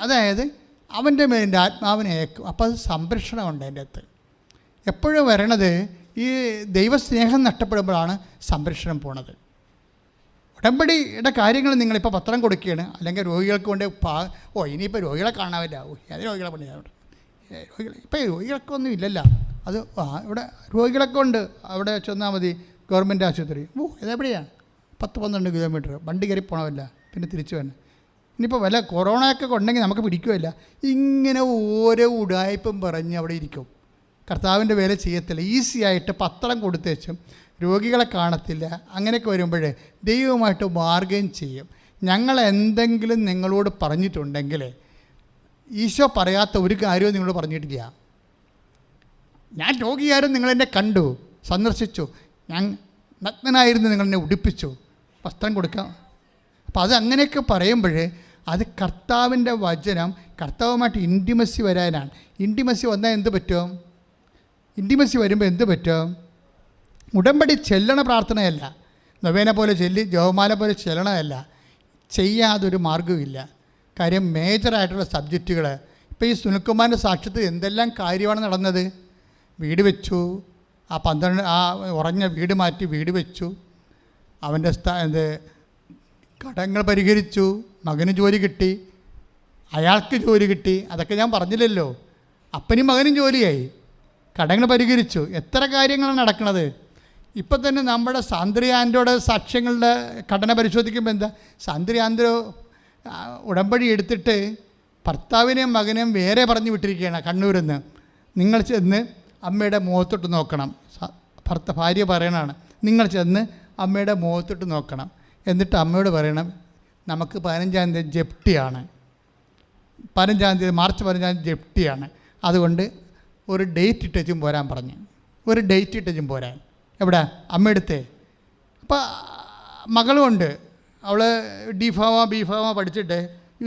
അതായത് അവൻ്റെ മേൽ എൻ്റെ ആത്മാവിനെ ഏക്കും. അപ്പോൾ അത് സംരക്ഷണമുണ്ട് എൻ്റെ അകത്ത്. എപ്പോഴും വരണത് ഈ ദൈവസ്നേഹം നഷ്ടപ്പെടുമ്പോഴാണ് സംരക്ഷണം പോണത്. ഉടമ്പടിയുടെ കാര്യങ്ങൾ നിങ്ങളിപ്പോൾ പത്രം കൊടുക്കുകയാണ്, അല്ലെങ്കിൽ രോഗികൾക്ക് കൊണ്ട് ഇനിയിപ്പോൾ രോഗികളെ കാണാവില്ല, ഏത് രോഗികളെ പണിയാണ് ഇപ്പോൾ രോഗികൾക്കൊന്നും ഇല്ലല്ലോ. അത് ഇവിടെ രോഗികളൊക്കെ ഉണ്ട്, അവിടെ ചെന്നാൽ മതി, ഗവൺമെൻറ് ആശുപത്രി. ഇതെവിടെയാണ് 10-12 കിലോമീറ്റർ വണ്ടി കയറി പോകണമല്ല, പിന്നെ തിരിച്ചു വരണം. ഇനിയിപ്പോൾ വല്ല കൊറോണയൊക്കെ ഉണ്ടെങ്കിൽ നമുക്ക് പിടിക്കുകയില്ല. ഇങ്ങനെ ഓരോ ഉടായ്പും പറഞ്ഞ് അവിടെ ഇരിക്കും. കർത്താവിൻ്റെ വേല ചെയ്യത്തില്ല. ഈസി ആയിട്ട് പത്രം കൊടുത്തേച്ചും രോഗികളെ കാണത്തില്ല. അങ്ങനെയൊക്കെ വരുമ്പോൾ ദൈവമായിട്ട് ബാർഗൈൻ ചെയ്യും. ഞങ്ങൾ എന്തെങ്കിലും നിങ്ങളോട് പറഞ്ഞിട്ടുണ്ടെങ്കിൽ ഈശോ പറയാത്ത ഒരു കാര്യവും നിങ്ങളോട് പറഞ്ഞിട്ടില്ല. ഞാൻ രോഗിയായിരുന്നു, നിങ്ങളെന്നെ കണ്ടു, സന്ദർശിച്ചു, ഞാൻ നഗ്നനായിരുന്നു, നിങ്ങളെന്നെ ഉടുപ്പിച്ചു, വസ്ത്രം കൊടുക്കാം. അപ്പോൾ അത് അങ്ങനെയൊക്കെ പറയുമ്പോൾ അത് കർത്താവിൻ്റെ വചനം, കർത്താവുമായിട്ട് ഇൻറ്റിമസി വരാനാണ്. ഇൻറ്റിമസി വന്നാൽ എന്ത് പറ്റും? ഇൻറ്റിമസി വരുമ്പോൾ എന്ത് പറ്റും? ഉടമ്പടി ചെല്ലണ പ്രാർത്ഥനയല്ല, നൊവേന പോലെ ചൊല്ലി ജപമാല പോലെ ചെല്ലണമല്ല, ചെയ്യാതൊരു മാർഗ്ഗമില്ല. കാര്യം മേജറായിട്ടുള്ള സബ്ജക്റ്റുകൾ, ഇപ്പോൾ ഈ സുനിൽകുമാറിൻ്റെ സാക്ഷ്യത്തിൽ എന്തെല്ലാം കാര്യമാണ് നടന്നത്. വീട് വെച്ചു, ആ ഉറഞ്ഞ വീട് മാറ്റി വീട് വെച്ചു, അവൻ്റെ കടങ്ങൾ പരിഹരിച്ചു, മകന് ജോലി കിട്ടി, അയാൾക്ക് ജോലി കിട്ടി. അതൊക്കെ ഞാൻ പറഞ്ഞില്ലല്ലോ. അപ്പനും മകനും ജോലിയായി, കടങ്ങൾ പരിഹരിച്ചു. എത്ര കാര്യങ്ങളാണ് നടക്കുന്നത്. ഇപ്പം തന്നെ നമ്മുടെ സാന്ദ്രിയാൻ്റോടെ സാക്ഷ്യങ്ങളുടെ ഘടന പരിശോധിക്കുമ്പോൾ എന്താ, സാന്ദ്രിയാന്തോ ഉടമ്പടി എടുത്തിട്ട് ഭർത്താവിനെയും മകനെയും വേറെ പറഞ്ഞു വിട്ടിരിക്കുകയാണ് കണ്ണൂരിൽ നിന്ന്. നിങ്ങൾ ചെന്ന് അമ്മയുടെ മുഖത്തോട്ട് നോക്കണം. ഭാര്യ പറയണതാണ്, നിങ്ങൾ ചെന്ന് അമ്മയുടെ മുഖത്തോട്ട് നോക്കണം. എന്നിട്ട് അമ്മയോട് പറയണം, നമുക്ക് 15-ാം തീയതി ജപ്തിയാണ്, 15-ാം തീയതി മാർച്ച് 15-ാം തീയതി ജപ്തിയാണ്, അതുകൊണ്ട് ഒരു ഡേറ്റ് ഇട്ടും പോരാൻ പറഞ്ഞു. ഒരു ഡേറ്റ് ഇട്ടും പോരാൻ. എവിടെ? അമ്മയെടുത്തേ. അപ്പോൾ മകളുമുണ്ട്, അവൾ ബിഫാമ പഠിച്ചിട്ട്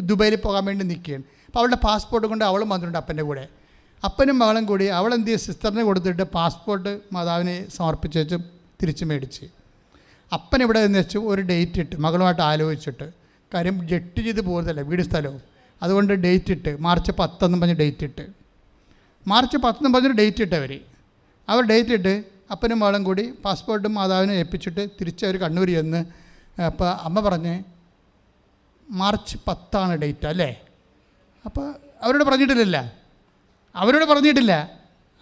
ദുബൈയിൽ പോകാൻ വേണ്ടി നിൽക്കുകയാണ്. അപ്പോൾ അവളുടെ പാസ്പോർട്ട് കൊണ്ട് അവളും വന്നിട്ടുണ്ട് അപ്പൻ്റെ കൂടെ. അപ്പനും മകളും കൂടി അവളെന്ത് ചെയ്യും, സിസ്റ്ററിന് കൊടുത്തിട്ട് പാസ്പോർട്ട് മാതാവിനെ സമർപ്പിച്ച് വെച്ച് തിരിച്ച് മേടിച്ച്. അപ്പൻ ഇവിടെ നിന്ന് വെച്ചു ഒരു ഡേറ്റ് ഇട്ട് മകളുമായിട്ട് ആലോചിച്ചിട്ട്, കാര്യം ജെട്ട് ചെയ്ത് പോകുന്നതല്ല വീട് സ്ഥലവും, അതുകൊണ്ട് ഡേറ്റ് ഇട്ട് മാർച്ച് 10 എന്ന് പറഞ്ഞ് ഡേറ്റ് ഇട്ട്, മാർച്ച് 10 എന്ന് പറഞ്ഞൊരു ഡേറ്റ് ഇട്ടവർ. അവർ ഡേറ്റ് ഇട്ട് അപ്പനും മകളും കൂടി പാസ്പോർട്ടും മാതാവിനെ ഏൽപ്പിച്ചിട്ട് തിരിച്ച് അവർ കണ്ണൂർ ചെന്ന്. അപ്പോൾ അമ്മ പറഞ്ഞ് മാർച്ച് 10 ഡേറ്റ് അല്ലേ. അപ്പോൾ അവരോട് പറഞ്ഞിട്ടില്ലല്ല. അവരോട് പറഞ്ഞിട്ടില്ല.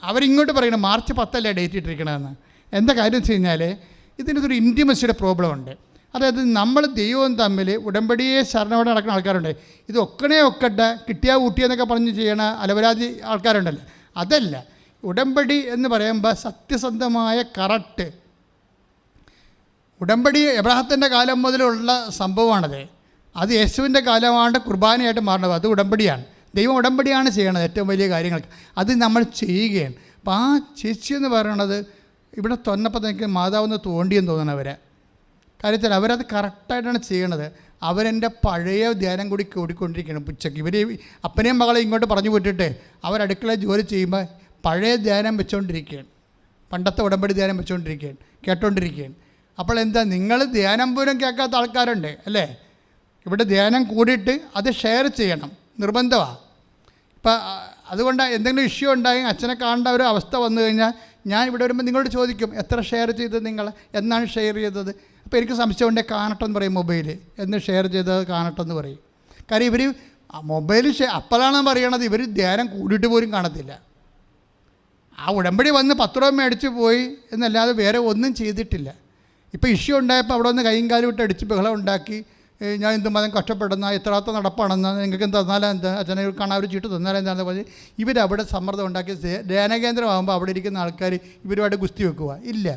അവരിങ്ങോട്ട് പറയണം മാർച്ച് 10 ഡേറ്റ് ഇട്ടിരിക്കണമെന്ന്. എന്താ കാര്യം വെച്ച് കഴിഞ്ഞാൽ ഇതിനൊരു ഇൻറ്റിമസിയുടെ പ്രോബ്ലം ഉണ്ട്. അതായത് നമ്മൾ ദൈവവും തമ്മിൽ ഉടമ്പടിയെ ശരണോടെ നടക്കുന്ന ആൾക്കാരുണ്ട്. ഇത് ഒക്കട്ടെ കിട്ടിയാൽ ഊട്ടിയെന്നൊക്കെ പറഞ്ഞ് ചെയ്യണ അലവരാതി ആൾക്കാരുണ്ടല്ലോ. അതല്ല, ഉടമ്പടി എന്ന് പറയുമ്പോൾ സത്യസന്ധമായ കറക്റ്റ് ഉടമ്പടി എബ്രാഹത്തിൻ്റെ കാലം മുതലുള്ള സംഭവമാണത്. അത് യേശുവിൻ്റെ കാലമാണ് കുർബാനയായിട്ട് മാറുന്നത്. അത് ഉടമ്പടിയാണ്. ദൈവം ഉടമ്പടിയാണ് ചെയ്യണത് ഏറ്റവും വലിയ കാര്യങ്ങൾക്ക്. അത് നമ്മൾ ചെയ്യുകയാണ്. അപ്പോൾ ആ ചേച്ചി എന്ന് പറയണത് ഇവിടെ തൊന്നപ്പോൾ എനിക്ക് മാതാവെന്ന് തോണ്ടിയെന്ന് തോന്നണവരെ കാര്യത്തിൽ അവരത് കറക്റ്റായിട്ടാണ് ചെയ്യണത്. അവരെൻ്റെ പഴയ ധ്യാനം കൂടി കൂടിക്കൊണ്ടിരിക്കുകയാണ്. ഉച്ചയ്ക്ക് ഇവർ അപ്പനെയും മകളെ ഇങ്ങോട്ട് പറഞ്ഞു വിട്ടിട്ട് അവരടുക്കള ജോലി ചെയ്യുമ്പോൾ പഴയ ധ്യാനം വെച്ചുകൊണ്ടിരിക്കുകയാണ്. പണ്ടത്തെ ഉടമ്പടി ധ്യാനം വെച്ചുകൊണ്ടിരിക്കുകയാണ്, കേട്ടോണ്ടിരിക്കുകയാണ്. അപ്പോൾ എന്താ, നിങ്ങൾ ധ്യാനം പോലും കേൾക്കാത്ത ആൾക്കാരുണ്ട് അല്ലേ? ഇവിടെ ധ്യാനം കൂടിയിട്ട് അത് ഷെയർ ചെയ്യണം, നിർബന്ധമാണ്. ഇപ്പം അതുകൊണ്ട് എന്തെങ്കിലും ഇഷ്യൂ ഉണ്ടായി അച്ഛനെ കാണേണ്ട ഒരു അവസ്ഥ വന്നു കഴിഞ്ഞാൽ ഞാൻ ഇവിടെ വരുമ്പോൾ നിങ്ങളോട് ചോദിക്കും എത്ര ഷെയർ ചെയ്തത്, നിങ്ങൾ എന്നാണ് ഷെയർ ചെയ്തത്. അപ്പോൾ എനിക്ക് സംശയമുണ്ടെങ്കിൽ കാണട്ടെന്ന് പറയും. മൊബൈൽ എന്ന് ഷെയർ ചെയ്തത് കാണട്ടെന്ന് പറയും. കാര്യം ഇവർ മൊബൈൽ അപ്പോഴാണ് പറയണത്, ഇവർ ധ്യാനം കൂടിയിട്ട് പോലും കാണത്തില്ല. ആ ഉടമ്പടി വന്ന് 10 രൂപ മേടിച്ച് പോയി എന്നല്ലാതെ വേറെ ഒന്നും ചെയ്തിട്ടില്ല. ഇപ്പോൾ ഇഷ്യൂ ഉണ്ടായപ്പോൾ അവിടെ ഒന്ന് കൈയും കാലും വിട്ട് അടിച്ച് ബഹളം ഉണ്ടാക്കി, ഞാൻ എന്ത് മതം കഷ്ടപ്പെടുന്ന എത്രാത്ത നടപ്പാണെന്ന്, നിങ്ങൾക്ക് തന്നാലും എന്താ, അച്ഛനെ കാണാൻ ഒരു ചീട്ട് തന്നാലും എന്താണെന്ന് പറഞ്ഞ് ഇവരവിടെ സമ്മർദ്ദം ഉണ്ടാക്കി ധ്യാനകേന്ദ്രമാകുമ്പോൾ അവിടെ ഇരിക്കുന്ന ആൾക്കാർ ഇവരുമായിട്ട് ഗുസ്തി വെക്കുക ഇല്ല.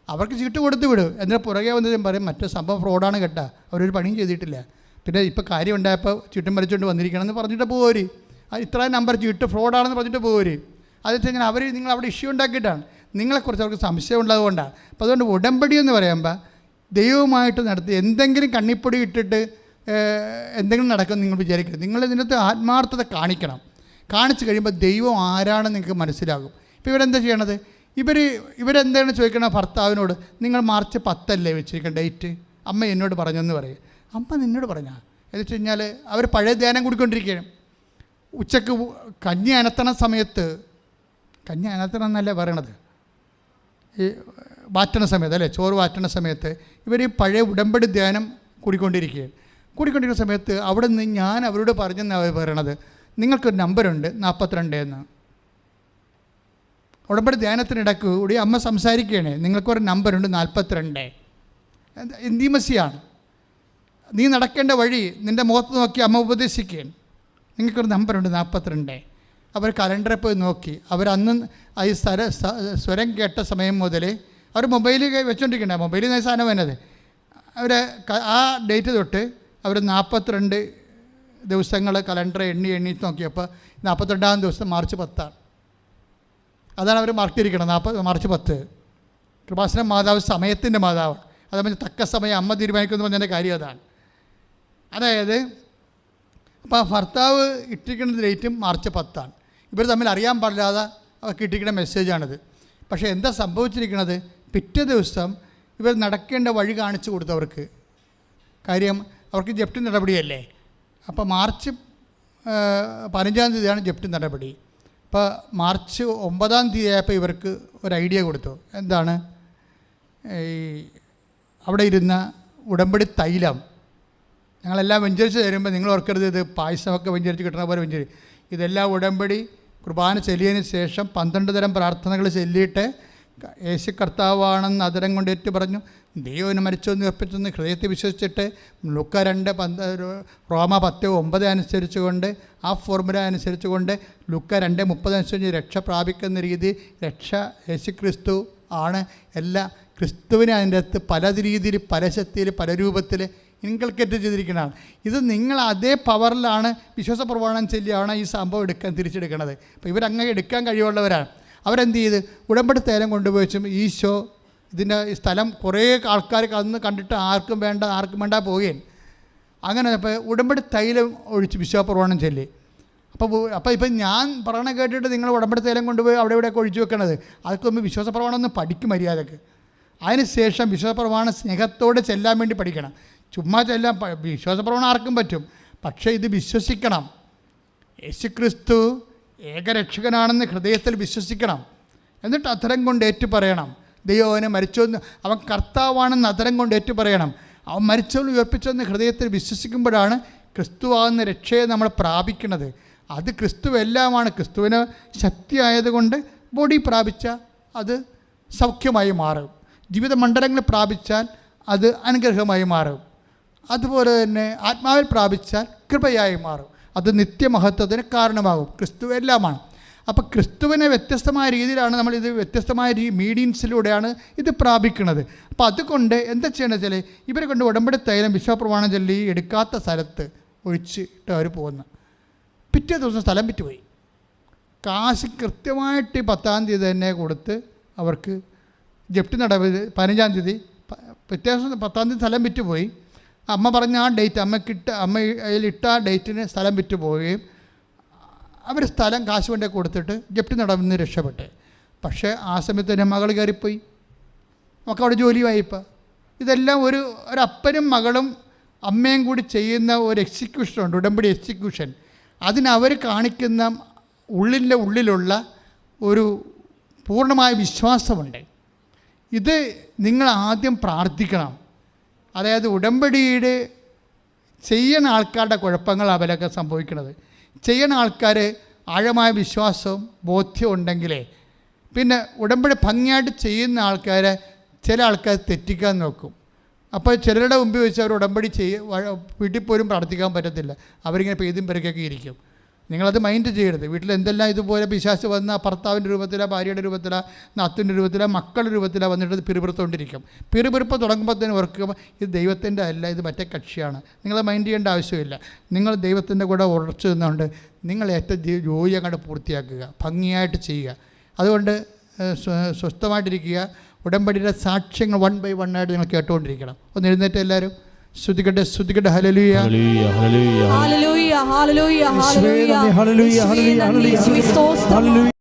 അവർക്ക് ചീട്ട് കൊടുത്ത് വിടും. എന്നിട്ട് പുറകെ വന്നതും പറയും മറ്റേ സംഭവം ഫ്രോഡാണ് കേട്ടാ, അവരൊരു പണിയും ചെയ്തിട്ടില്ല. പിന്നെ ഇപ്പോൾ കാര്യം ഉണ്ടായപ്പോൾ ചീട്ടും വരച്ചുകൊണ്ട് വന്നിരിക്കണമെന്ന് പറഞ്ഞിട്ട് പോര്, ഇത്രയും നമ്പർ ചീട്ട് ഫ്രോഡാണെന്ന് പറഞ്ഞിട്ട് പോര്. അത് വെച്ച് കഴിഞ്ഞാൽ അവർ നിങ്ങൾ അവിടെ ഇഷ്യൂ ഉണ്ടാക്കിയിട്ടാണ്. നിങ്ങളെക്കുറിച്ച് അവർക്ക് സംശയം ഉള്ളതുകൊണ്ടാണ്. അപ്പോൾ അതുകൊണ്ട് ഉടമ്പടി എന്ന് പറയുമ്പോൾ ദൈവവുമായിട്ട് നടത്തി എന്തെങ്കിലും കണ്ണിപ്പൊടി ഇട്ടിട്ട് എന്തെങ്കിലും നടക്കുമെന്ന് നിങ്ങൾ വിചാരിക്കരുത്. നിങ്ങളിതിനകത്ത് ആത്മാർത്ഥത കാണിക്കണം. കാണിച്ചു കഴിയുമ്പോൾ ദൈവം ആരാണെന്ന് നിങ്ങൾക്ക് മനസ്സിലാകും. ഇപ്പോൾ ഇവരെന്താ ചെയ്യണത്, ഇവരെന്താണ് ചോദിക്കണത് ഭർത്താവിനോട്, നിങ്ങൾ മാർച്ച് 10 വെച്ചിരിക്കുന്ന ഡേറ്റ്, അമ്മ എന്നോട് പറഞ്ഞെന്ന് പറയും. അമ്മ നിന്നോട് പറഞ്ഞാൽ എന്ന് വെച്ച് കഴിഞ്ഞാൽ അവർ പഴയ ധ്യാനം കൂടിക്കൊണ്ടിരിക്കുകയാണ്. ഉച്ചക്ക് കഞ്ഞി അനത്തണ സമയത്ത്, കഞ്ഞി അനത്തണം എന്നല്ലേ പറയണത്, ഈ വാറ്റണ സമയത്ത് അല്ലേ, ചോറ് വാറ്റണ സമയത്ത് ഇവർ പഴയ ഉടമ്പടി ധ്യാനം കൂടിക്കൊണ്ടിരിക്കുന്ന സമയത്ത് അവിടെ നിന്ന് ഞാൻ അവരോട് പറഞ്ഞെന്ന് അവർ പറയണത്, നിങ്ങൾക്കൊരു നമ്പറുണ്ട് 42 എന്ന്. ഉടമ്പടി ധ്യാനത്തിനിടയ്ക്ക് കൂടി അമ്മ സംസാരിക്കുകയാണ്, നിങ്ങൾക്കൊരു നമ്പറുണ്ട് 42. ഇന്റിമസിയാണ്. നീ നടക്കേണ്ട വഴി നിൻ്റെ മുഖത്ത് നോക്കി അമ്മ ഉപദേശിക്കുകയാണ്, നിങ്ങൾക്കൊരു നമ്പറുണ്ട് 42. അവർ കലണ്ടറിൽ പോയി നോക്കി. അവരന്ന് ഈ സ്വരം കേട്ട സമയം മുതൽ അവർ മൊബൈൽ വെച്ചുകൊണ്ടിരിക്കണ്ട, മൊബൈലിൽ നിന്ന് സാധനം വരുന്നത്. അവർ ആ ഡേറ്റ് തൊട്ട് അവർ 42 ദിവസങ്ങൾ കലണ്ടർ എണ്ണി നോക്കിയപ്പോൾ 42-ാം ദിവസം മാർച്ച് 10. അതാണ് അവർ മാർക്ക് ചെയ്തിരിക്കണം, മാർച്ച് 10. കൃപാസന മാതാവ് സമയത്തിൻ്റെ മാതാവാണ്. അതേപോലെ തക്ക സമയം അമ്മ തീരുമാനിക്കുമെന്ന് പറഞ്ഞതിൻ്റെ കാര്യം അതാണ്. അതായത് അപ്പോൾ ഭർത്താവ് ഇട്ടിരിക്കുന്ന ഡേറ്റും മാർച്ച് 10. ഇവർ തമ്മിൽ അറിയാൻ പാടില്ലാതെ അവർക്ക് ഇട്ടിരിക്കുന്ന മെസ്സേജാണിത്. പക്ഷേ എന്താ സംഭവിച്ചിരിക്കുന്നത്, പിറ്റേ ദിവസം ഇവർ നടക്കേണ്ട വഴി കാണിച്ചു കൊടുത്തവർക്ക്. കാര്യം അവർക്ക് ജപ്തി നടപടിയല്ലേ. അപ്പോൾ മാർച്ച് 15-ാം തീയതിയാണ് ജപ്തി നടപടി. അപ്പോൾ മാർച്ച് 9-ാം തീയതി ആയപ്പോൾ ഇവർക്ക് ഒരു ഐഡിയ കൊടുത്തു. എന്താണ്, ഈ അവിടെ ഇരുന്ന ഉടമ്പടി തൈലം ഞങ്ങളെല്ലാം വെഞ്ചരിച്ച് തരുമ്പോൾ നിങ്ങൾ ഓർക്കരുത് ഇത് പായസമൊക്കെ വെഞ്ചരിച്ച് കിട്ടണ പോലെ വെഞ്ചരി, ഇതെല്ലാം ഉടമ്പടി കുർബാന ചൊല്ലിയതിന് ശേഷം 12 തരം പ്രാർത്ഥനകൾ ചൊല്ലിയിട്ട് യേശു കർത്താവാണെന്ന് അതരം കൊണ്ട് ഏറ്റു പറഞ്ഞു, ദൈവന് മരിച്ചൊന്ന് ഉറപ്പിച്ചെന്ന് ഹൃദയത്തിൽ വിശ്വസിച്ചിട്ട് ലൂക്ക 2 റോമ 10:9 അനുസരിച്ചുകൊണ്ട് ആ ഫോർമുല അനുസരിച്ചുകൊണ്ട് ലൂക്ക 2:30 അനുസരിച്ച് രക്ഷ പ്രാപിക്കുന്ന രീതി രക്ഷ യേശു ക്രിസ്തു ആണ്. എല്ലാ ക്രിസ്തുവിനെ അതിൻ്റെ അകത്ത് പല രീതിയിൽ പല ശക്തിയിൽ പല രൂപത്തിൽ ഇൻകൾക്കേറ്റ് ചെയ്തിരിക്കുന്നതാണ്. ഇത് നിങ്ങൾ അതേ പവറിലാണ് വിശ്വാസ പ്രമാണം ചൊല്ലിയാണ് ഈ സംഭവം തിരിച്ചെടുക്കുന്നത്. അപ്പോൾ ഇവരങ്ങനെ എടുക്കാൻ കഴിവുള്ളവരാണ്. അവരെന്ത് ചെയ്ത് ഉടമ്പടി തൈലം കൊണ്ടുപോയിച്ചും ഈശോ ഇതിൻ്റെ സ്ഥലം കുറേ ആൾക്കാർ അന്ന് കണ്ടിട്ട് ആർക്കും വേണ്ട പോവുകയാണ്. അങ്ങനെ ഇപ്പോൾ ഉടമ്പടി തൈലം ഒഴിച്ച് വിശ്വാസ പ്രമാണം ചൊല്ലി. അപ്പോൾ ഇപ്പം ഞാൻ പറയണ കേട്ടിട്ട് നിങ്ങൾ ഉടമ്പടി തൈലം കൊണ്ടുപോയി അവിടെ ഇവിടെയൊക്കെ ഒഴിച്ചു വെക്കണത്, അതൊക്കെ ഒന്ന് വിശ്വാസ പ്രമാണം ഒന്ന് പഠിക്കും മര്യാദക്ക്. അതിനുശേഷം വിശ്വാസ പ്രമാണം സ്നേഹത്തോടെ ചെല്ലാൻ വേണ്ടി പഠിക്കണം. ചുമ്മാ ചെല്ലാൻ വിശ്വാസ പ്രമാണം ആർക്കും പറ്റും, പക്ഷേ ഇത് വിശ്വസിക്കണം. യേശുക്രിസ്തു ഏകരക്ഷകനാണെന്ന് ഹൃദയത്തിൽ വിശ്വസിക്കണം. എന്നിട്ട് അധരം കൊണ്ട് ഏറ്റു പറയണം, ദൈവം അവനെ മരിച്ചോന്ന്, അവൻ കർത്താവാണെന്ന് അധരം കൊണ്ട് ഏറ്റു പറയണം. അവൻ മരിച്ചോന്ന് ഉയർപ്പിച്ചോന്ന് ഹൃദയത്തിൽ വിശ്വസിക്കുമ്പോഴാണ് ക്രിസ്തുവാകുന്ന രക്ഷയെ നമ്മൾ പ്രാപിക്കുന്നത്. അത് ക്രിസ്തു എല്ലാമാണ്. ക്രിസ്തുവിന് ശക്തി ആയതുകൊണ്ട് ബോഡി പ്രാപിച്ചാൽ അത് സൗഖ്യമായി മാറും, ജീവിത മണ്ഡലങ്ങൾ പ്രാപിച്ചാൽ അത് അനുഗ്രഹമായി മാറും, അതുപോലെ തന്നെ ആത്മാവിൽ പ്രാപിച്ചാൽ കൃപയായി മാറും, അത് നിത്യമഹത്വത്തിന് കാരണമാകും. ക്രിസ്തു എല്ലാമാണ്. അപ്പോൾ ക്രിസ്തുവിനെ വ്യത്യസ്തമായ രീതിയിലാണ് നമ്മളിത് വ്യത്യസ്തമായ മീഡിയൻസിലൂടെയാണ് ഇത് പ്രാപിക്കുന്നത്. അപ്പോൾ അതുകൊണ്ട് എന്താ ചെയ്യണമെന്ന് വെച്ചാൽ ഇവരെ കൊണ്ട് ഉടമ്പടി തൈലം വിശ്വപ്രമാണം ചൊല്ലി എടുക്കാത്ത സ്ഥലത്ത് ഒഴിച്ചിട്ട് അവർ പോകുന്നു. പിറ്റേ ദിവസം സ്ഥലം വിറ്റുപോയി. കാശ് കൃത്യമായിട്ട് 10-ാം തീയതി തന്നെ കൊടുത്ത് അവർക്ക് ജപ്തി നടപടി 15-ാം തീയതി, പിറ്റേ ദിവസം 10-ാം തീയതി സ്ഥലം വിറ്റുപോയി. അമ്മ പറഞ്ഞ ആ ഡേറ്റ് അമ്മ അതിലിട്ട ആ ഡേറ്റിന് സ്ഥലം വിറ്റ് പോവുകയും അവർ സ്ഥലം കാശ് കൊണ്ടേ കൊടുത്തിട്ട് ജപ്തി നടന്ന് രക്ഷപ്പെട്ട്. പക്ഷേ ആ സമയത്ത് തന്നെ മകൾ കയറിപ്പോയി, നമുക്ക് അവിടെ ജോലിയായി. ഇപ്പം ഇതെല്ലാം ഒരപ്പനും മകളും അമ്മയും കൂടി ചെയ്യുന്ന ഒരു എക്സിക്യൂഷനുണ്ട്, ഉടമ്പടി എക്സിക്യൂഷൻ. അതിനവർ കാണിക്കുന്ന ഉള്ളിലുള്ള ഒരു പൂർണ്ണമായ വിശ്വാസമുണ്ട്. ഇത് നിങ്ങൾ ആദ്യം പ്രാർത്ഥിക്കണം. അതായത് ഉടമ്പടിയുടെ ചെയ്യുന്ന ആൾക്കാരുടെ കുഴപ്പങ്ങൾ അവരൊക്കെ സംഭവിക്കുന്നത്. ചെയ്യുന്ന ആൾക്കാർ ആഴമായ വിശ്വാസവും ബോധ്യവും ഉണ്ടെങ്കിലേ, പിന്നെ ഉടമ്പടി ഭംഗിയായിട്ട് ചെയ്യുന്ന ആൾക്കാരെ ചില ആൾക്കാർ തെറ്റിക്കാൻ നോക്കും. അപ്പോൾ ചിലരുടെ മുമ്പിൽ വെച്ച് അവർ ഉടമ്പടി വീട്ടിൽ പോലും പ്രാർത്ഥിക്കാൻ പറ്റത്തില്ല, അവരിങ്ങനെ പെയ്തും പെരക്കൊക്കെ ഇരിക്കും. നിങ്ങളത് മൈൻഡ് ചെയ്യരുത്. വീട്ടിൽ എന്തെല്ലാം ഇതുപോലെ പിശാച് വന്ന ഭർത്താവിൻ്റെ രൂപത്തിലാണ്, ഭാര്യയുടെ രൂപത്തിലാണ്, നാത്തിൻ്റെ രൂപത്തിലാണ്, മക്കളുടെ രൂപത്തിലാണ് വന്നിട്ട് പിറുപിറുത്തോണ്ടിരിക്കും. പിറുപിറുപ്പ് തുടങ്ങുമ്പോഴത്തേനും ഓർക്കുക ഇത് ദൈവത്തിൻ്റെ അല്ല, ഇത് മറ്റേ കക്ഷിയാണ്. നിങ്ങൾ മൈൻഡ് ചെയ്യേണ്ട ആവശ്യമില്ല. നിങ്ങൾ ദൈവത്തിൻ്റെ കൂടെ ഉറച്ചു നിന്നുകൊണ്ട് നിങ്ങൾ ഏറ്റവും ജോലി അങ്ങോട്ട് പൂർത്തിയാക്കുക, ഭംഗിയായിട്ട് ചെയ്യുക. അതുകൊണ്ട് സ്വസ്ഥമായിട്ടിരിക്കുക. ഉടമ്പടിയുടെ സാക്ഷ്യങ്ങൾ 1 by 1 ആയിട്ട് നിങ്ങൾ കേട്ടുകൊണ്ടിരിക്കണം. ഒന്ന് എഴുന്നേറ്റ് എല്ലാവരും സ്തുതിക്കട്ടെ, സ്തുതിക്കട്ടെ. ഹല്ലേലൂയ, ഹല്ലേലൂയ, ഹല്ലേലൂയ, ഹല്ലേലൂയ, ഹല്ലേലൂയ, ഹല്ലേലൂയ, ഹല്ലേലൂയ, ഹല്ലേലൂയ.